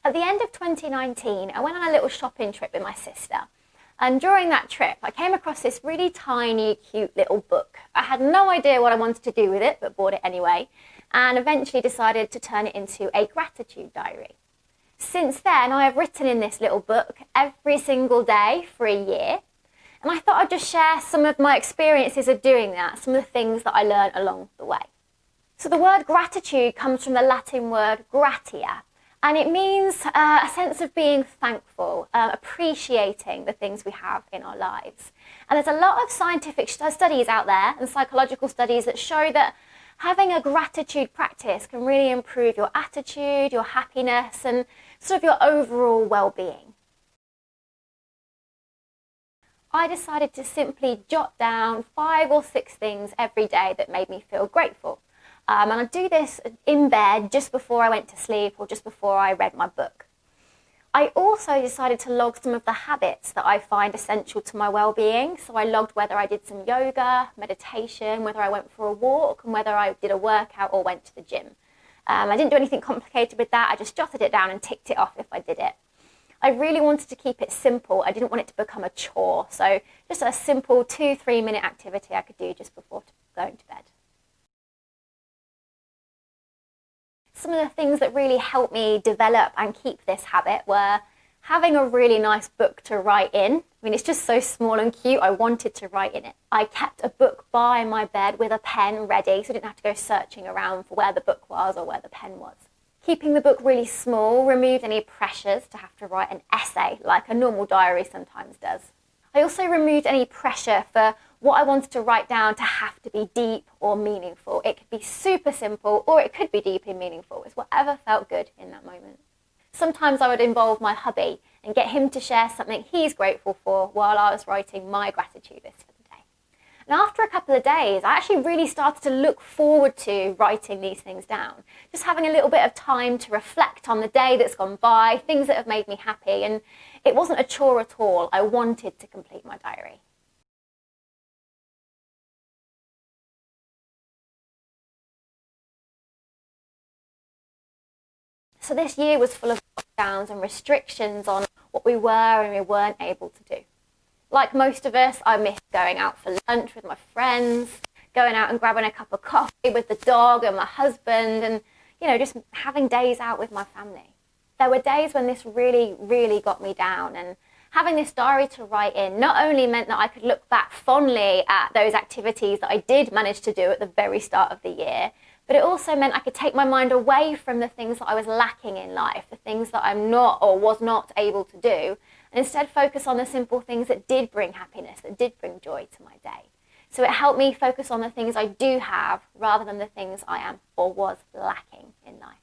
At the end of 2019, I went on a little shopping trip with my sister. And during that trip, I came across this really tiny, cute little book. I had no idea what I wanted to do with it, but bought it anyway, and eventually decided to turn it into a gratitude diary. Since then, I have written in this little book every single day for a year, and I thought I'd just share some of my experiences of doing that, some of the things that I learned along the way. So the word gratitude comes from the Latin word gratia, and it means a sense of being thankful, appreciating the things we have in our lives. And there's a lot of scientific studies out there and psychological studies that show that having a gratitude practice can really improve your attitude, your happiness, and sort of your overall well-being. I decided to simply jot down 5 or 6 things every day that made me feel grateful. And I do this in bed just before I went to sleep or just before I read my book. I also decided to log some of the habits that I find essential to my well-being. So I logged whether I did some yoga, meditation, whether I went for a walk, and whether I did a workout or went to the gym. I didn't do anything complicated with that. I just jotted it down and ticked it off if I did it. I really wanted to keep it simple. I didn't want it to become a chore. So just a simple 2-3 minute activity I could do just before going to bed. Some of the things that really helped me develop and keep this habit were having a really nice book to write in. I mean, it's just so small and cute. I wanted to write in it. I kept a book by my bed with a pen ready, so I didn't have to go searching around for where the book was or where the pen was. Keeping the book really small removed any pressures to have to write an essay like a normal diary sometimes does. I also removed any pressure for what I wanted to write down to have to be deep or meaningful. It could be super simple or it could be deep and meaningful. It's whatever felt good in that moment. Sometimes I would involve my hubby and get him to share something he's grateful for while I was writing my gratitude list for the day. And after a couple of days, I actually really started to look forward to writing these things down. Just having a little bit of time to reflect on the day that's gone by, things that have made me happy, and it wasn't a chore at all. I wanted to complete my diary. So this year was full of lockdowns and restrictions on what we were and we weren't able to do. Like most of us, I missed going out for lunch with my friends, going out and grabbing a cup of coffee with the dog and my husband, and, just having days out with my family. There were days when this really, really got me down, and having this diary to write in not only meant that I could look back fondly at those activities that I did manage to do at the very start of the year, but it also meant I could take my mind away from the things that I was lacking in life, the things that I'm not or was not able to do, and instead focus on the simple things that did bring happiness, that did bring joy to my day. So it helped me focus on the things I do have rather than the things I am or was lacking in life.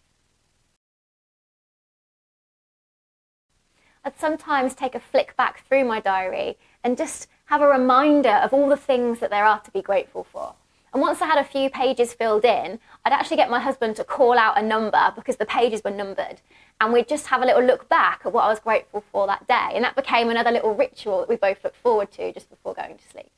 I'd sometimes take a flick back through my diary and just have a reminder of all the things that there are to be grateful for. And once I had a few pages filled in, I'd actually get my husband to call out a number because the pages were numbered. And we'd just have a little look back at what I was grateful for that day. And that became another little ritual that we both looked forward to just before going to sleep.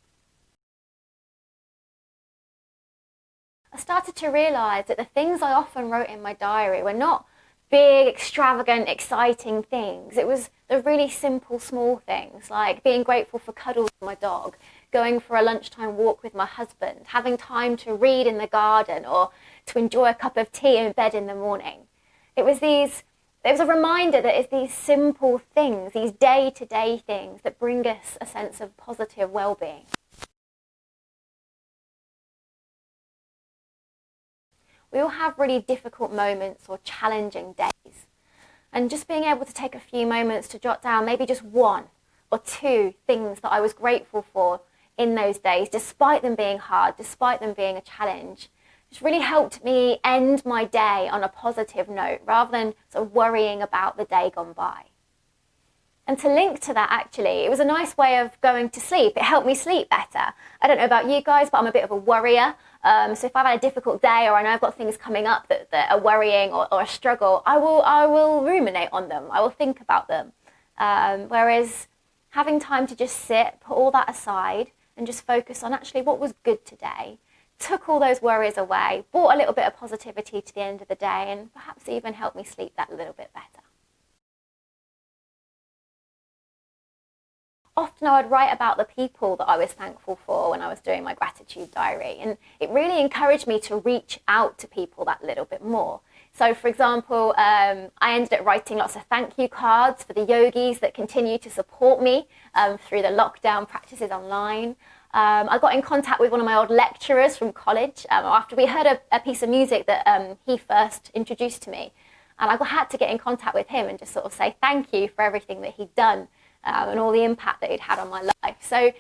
I started to realise that the things I often wrote in my diary were not big, extravagant, exciting things. It was the really simple, small things, like being grateful for cuddles with my dog, going for a lunchtime walk with my husband, having time to read in the garden or to enjoy a cup of tea in bed in the morning. It was a reminder that it's these simple things, these day-to-day things that bring us a sense of positive well-being. We all have really difficult moments or challenging days. And just being able to take a few moments to jot down maybe just 1 or 2 things that I was grateful for in those days, despite them being hard, despite them being a challenge, just really helped me end my day on a positive note rather than sort of worrying about the day gone by. And to link to that, actually, it was a nice way of going to sleep. It helped me sleep better. I don't know about you guys, but I'm a bit of a worrier. So if I've had a difficult day or I know I've got things coming up that are worrying or a struggle, I will ruminate on them. I will think about them. Whereas having time to just sit, put all that aside and just focus on actually what was good today, took all those worries away, brought a little bit of positivity to the end of the day, and perhaps even helped me sleep that little bit better. often I would write about the people that I was thankful for when I was doing my gratitude diary. And it really encouraged me to reach out to people that little bit more. So, for example, I ended up writing lots of thank you cards for the yogis that continue to support me through the lockdown practices online. I got in contact with one of my old lecturers from college after we heard a piece of music that he first introduced to me. And I had to get in contact with him and just sort of say thank you for everything that he'd done and all the impact that he'd had on my life. So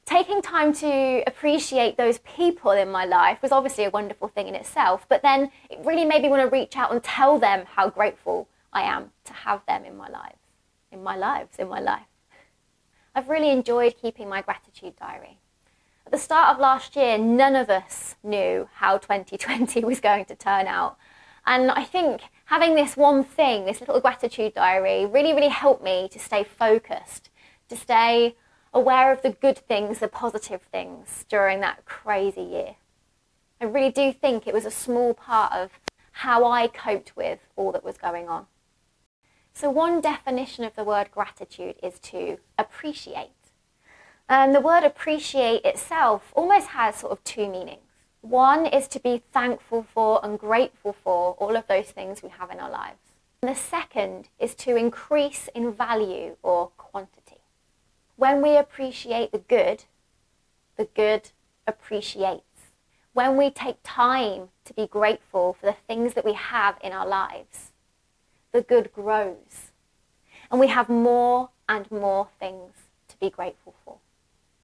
taking time to appreciate those people in my life was obviously a wonderful thing in itself, but then it really made me want to reach out and tell them how grateful I am to have them in my life. I've really enjoyed keeping my gratitude diary. At the start of last year, none of us knew how 2020 was going to turn out. And I think having this one thing, this little gratitude diary, really, really helped me to stay focused, to stay aware of the good things, the positive things during that crazy year. I really do think it was a small part of how I coped with all that was going on. So one definition of the word gratitude is to appreciate. And the word appreciate itself almost has sort of two meanings. One is to be thankful for and grateful for all of those things we have in our lives. And the second is to increase in value or quantity. When we appreciate the good appreciates. When we take time to be grateful for the things that we have in our lives, the good grows. And we have more and more things to be grateful for.